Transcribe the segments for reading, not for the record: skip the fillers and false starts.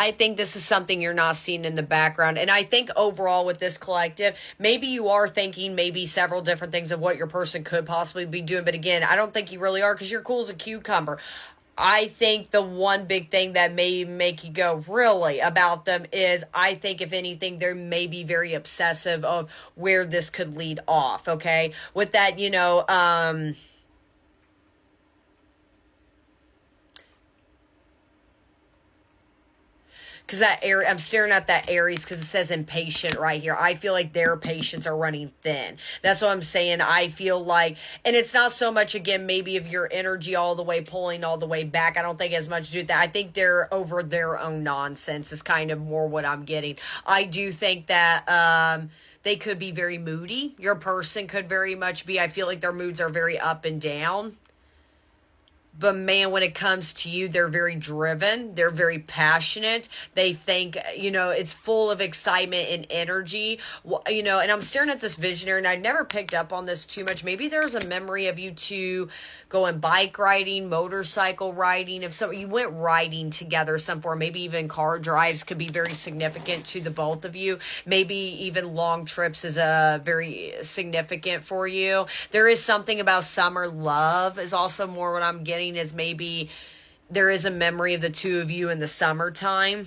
I think this is something you're not seeing in the background. And I think overall with this collective, maybe you are thinking maybe several different things of what your person could possibly be doing. But again, I don't think you really are, because you're cool as a cucumber. I think the one big thing that may make you go really about them is, I think if anything, they may be very obsessive of where this could lead off. Okay. With that, because I'm staring at that Aries because it says impatient right here. I feel like their patience are running thin. That's what I'm saying. I feel like, and it's not so much, again, maybe of your energy all the way pulling all the way back. I don't think as much to do with that. I think they're over their own nonsense is kind of more what I'm getting. I do think that, they could be very moody. Your person could very much be. I feel like their moods are very up and down. But man, when it comes to you, they're very driven. They're very passionate. They think, it's full of excitement and energy. And I'm staring at this visionary, and I never picked up on this too much. Maybe there's a memory of you two going bike riding, motorcycle riding. If so, you went riding together somewhere, maybe even car drives could be very significant to the both of you. Maybe even long trips is very significant for you. There is something about summer love is also more what I'm getting, is maybe there is a memory of the two of you in the summertime.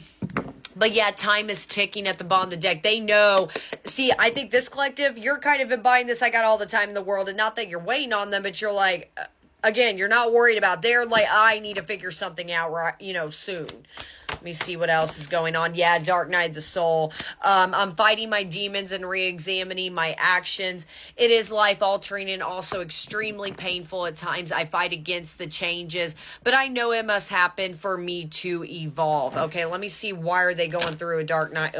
But yeah, time is ticking at the bottom of the deck. They know. See, I think this collective, you're kind of been buying this, I got all the time in the world. And not that you're waiting on them, but you're like, again, you're not worried about. They're like, I need to figure something out, soon. Let me see what else is going on. Yeah, Dark Night of the Soul. I'm fighting my demons and re-examining my actions. It is life-altering and also extremely painful at times. I fight against the changes, but I know it must happen for me to evolve. Okay, let me see. Why are they going through a dark night?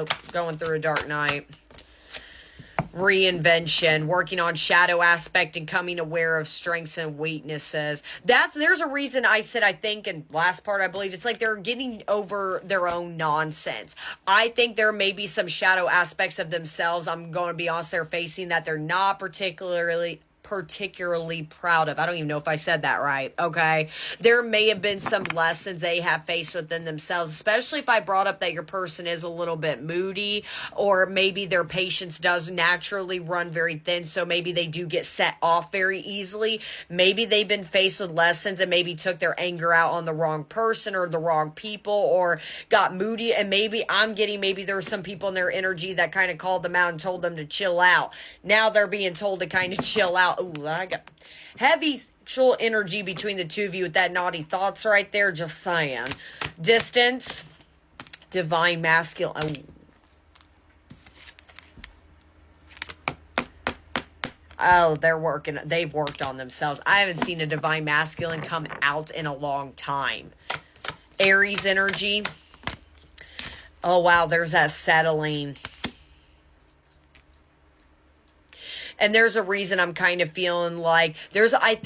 Reinvention, working on shadow aspect and coming aware of strengths and weaknesses. There's a reason I said, I think, and last part, I believe, it's like they're getting over their own nonsense. I think there may be some shadow aspects of themselves, I'm going to be honest, they're facing that they're not particularly proud of. I don't even know if I said that right. Okay. There may have been some lessons they have faced within themselves, especially if I brought up that your person is a little bit moody, or maybe their patience does naturally run very thin. So maybe they do get set off very easily. Maybe they've been faced with lessons and maybe took their anger out on the wrong person or the wrong people, or got moody. And maybe there were some people in their energy that kind of called them out and told them to chill out. Now they're being told to kind of chill out. Ooh, I got heavy sexual energy between the two of you with that naughty thoughts right there. Just saying. Distance. Divine masculine. Oh, they've worked on themselves. I haven't seen a divine masculine come out in a long time. Aries energy. Oh, wow. There's that settling. And there's a reason I'm kind of feeling like I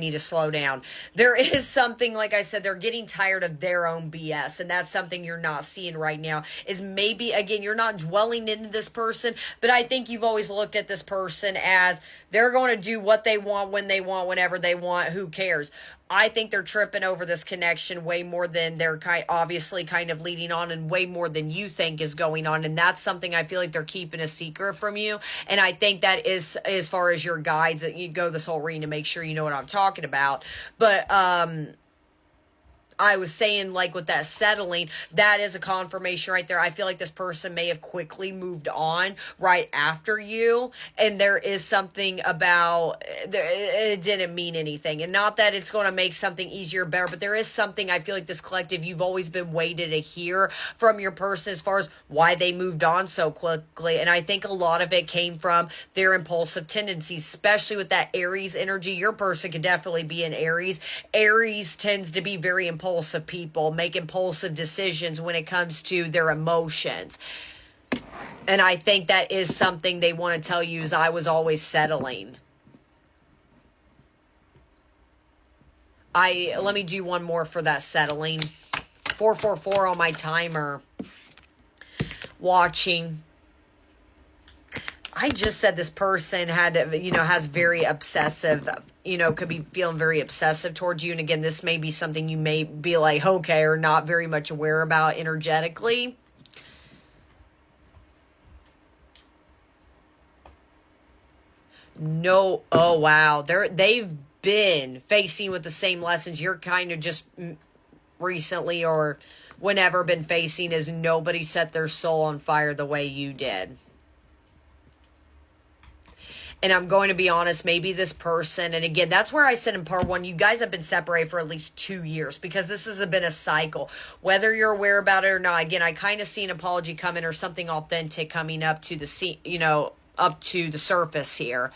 need to slow down. There is something, like I said, they're getting tired of their own BS. And that's something you're not seeing right now, is maybe, again, you're not dwelling into this person, but I think you've always looked at this person as they're going to do what they want, when they want, whenever they want. Who cares? I think they're tripping over this connection way more than they're obviously kind of leading on, and way more than you think is going on. And that's something I feel like they're keeping a secret from you. And I think that is, as far as your guides, that you go this whole reading to make sure you know what I'm talking about. But, I was saying, like, with that settling, that is a confirmation right there. I feel like this person may have quickly moved on right after you, and there is something about it didn't mean anything. And not that it's going to make something easier or better, but there is something, I feel like this collective, you've always been waiting to hear from your person as far as why they moved on so quickly. And I think a lot of it came from their impulsive tendencies, especially with that Aries energy. Your person could definitely be an Aries. Aries tends to be very impulsive people, make impulsive decisions when it comes to their emotions. And I think that is something they want to tell you, is I was always settling. Let me do one more for that settling. 444 on my timer. Watching. I just said this person had, has very obsessive, could be feeling very obsessive towards you. And again, this may be something you may be like, okay, or not very much aware about energetically. No. Oh, wow. They've been facing with the same lessons you're kind of just recently or whenever been facing, is nobody set their soul on fire the way you did. And I'm going to be honest, maybe this person, and again, that's where I said in part 1, you guys have been separated for at least 2 years, because this has been a cycle. Whether you're aware about it or not, again, I kind of see an apology coming or something authentic coming up to the up to the surface here.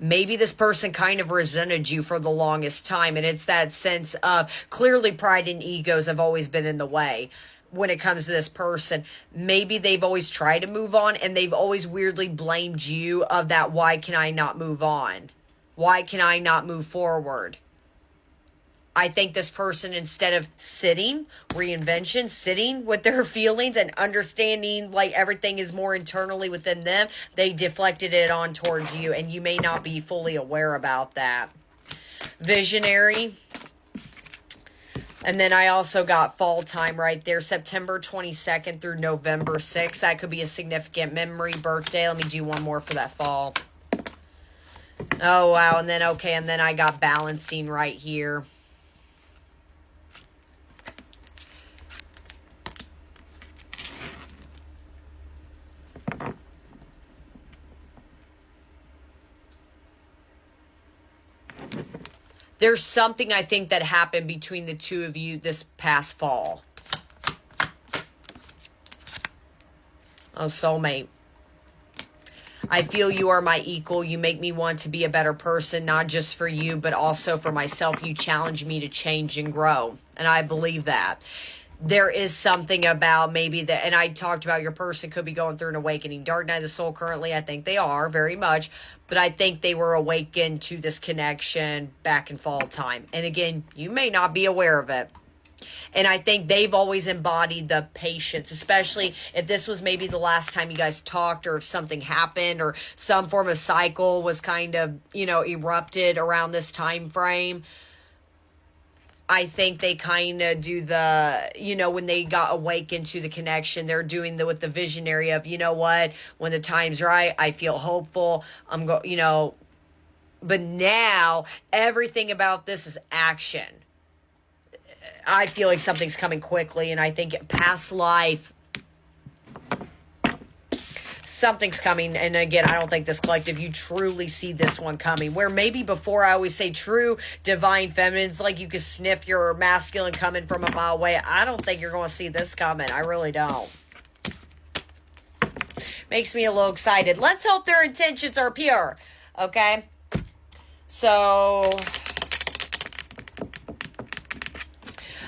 Maybe this person kind of resented you for the longest time, and it's that sense of, clearly pride and egos have always been in the way when it comes to this person. Maybe they've always tried to move on, and they've always weirdly blamed you of that, why can I not move on? Why can I not move forward? I think this person, instead of sitting with their feelings and understanding like everything is more internally within them, they deflected it on towards you, and you may not be fully aware about that. Visionary. And then I also got fall time right there, September 22nd through November 6th. That could be a significant memory, birthday. Let me do one more for that fall. Oh, wow. And then, okay, and then I got balancing right here. There's something I think that happened between the two of you this past fall. Oh, soulmate. I feel you are my equal. You make me want to be a better person, not just for you, but also for myself. You challenge me to change and grow. And I believe that. There is something about maybe that, and I talked about your person could be going through an awakening. Dark night of the soul currently, I think they are very much, but I think they were awakened to this connection back in fall time. And again, you may not be aware of it. And I think they've always embodied the patience, especially if this was maybe the last time you guys talked, or if something happened or some form of cycle was kind of, erupted around this time frame. I think they kind of do the, when they got awakened to the connection, they're doing with the visionary of, what, when the time's right, I feel hopeful. But now everything about this is action. I feel like something's coming quickly, and I think past life, something's coming. And again, I don't think this collective, you truly see this one coming, where maybe before I always say true divine feminines, like you could sniff your masculine coming from a mile away. I don't think you're going to see this coming. I really don't. Makes me a little excited. Let's hope their intentions are pure. Okay. So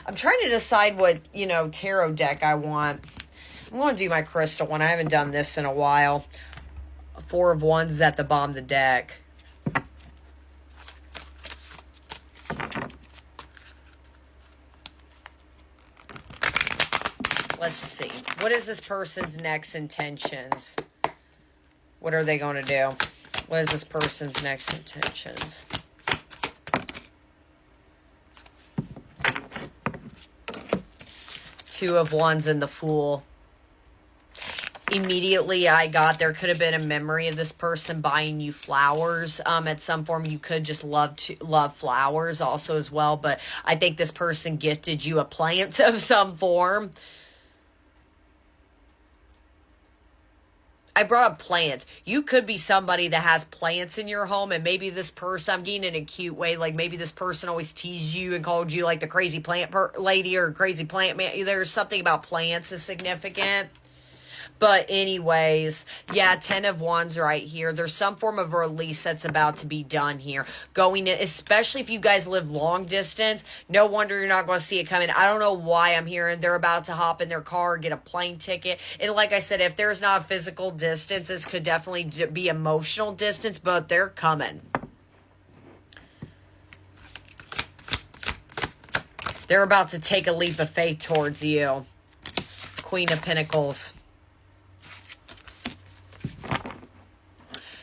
I'm trying to decide what, tarot deck I want. I'm going to do my crystal one. I haven't done this in a while. 4 of Wands is at the bottom of the deck. Let's just see. What is this person's next intentions? What are they going to do? What is this person's next intentions? Two of Wands and the Fool. Immediately I got, there could have been a memory of this person buying you flowers at some form. You could just love flowers also as well, but I think this person gifted you a plant of some form. I brought up plants. You could be somebody that has plants in your home, and maybe this person, I'm getting in a cute way, like maybe this person always teased you and called you like the crazy plant lady or crazy plant man. There's something about plants is significant. But anyways, yeah, 10 of Wands right here. There's some form of release that's about to be done here. Going in, especially if you guys live long distance, no wonder you're not going to see it coming. I don't know why I'm hearing they're about to hop in their car, get a plane ticket. And like I said, if there's not physical distance, this could definitely be emotional distance, but they're coming. They're about to take a leap of faith towards you. Queen of Pentacles.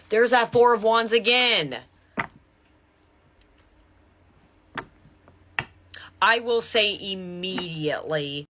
There's that Four of Wands again. I will say immediately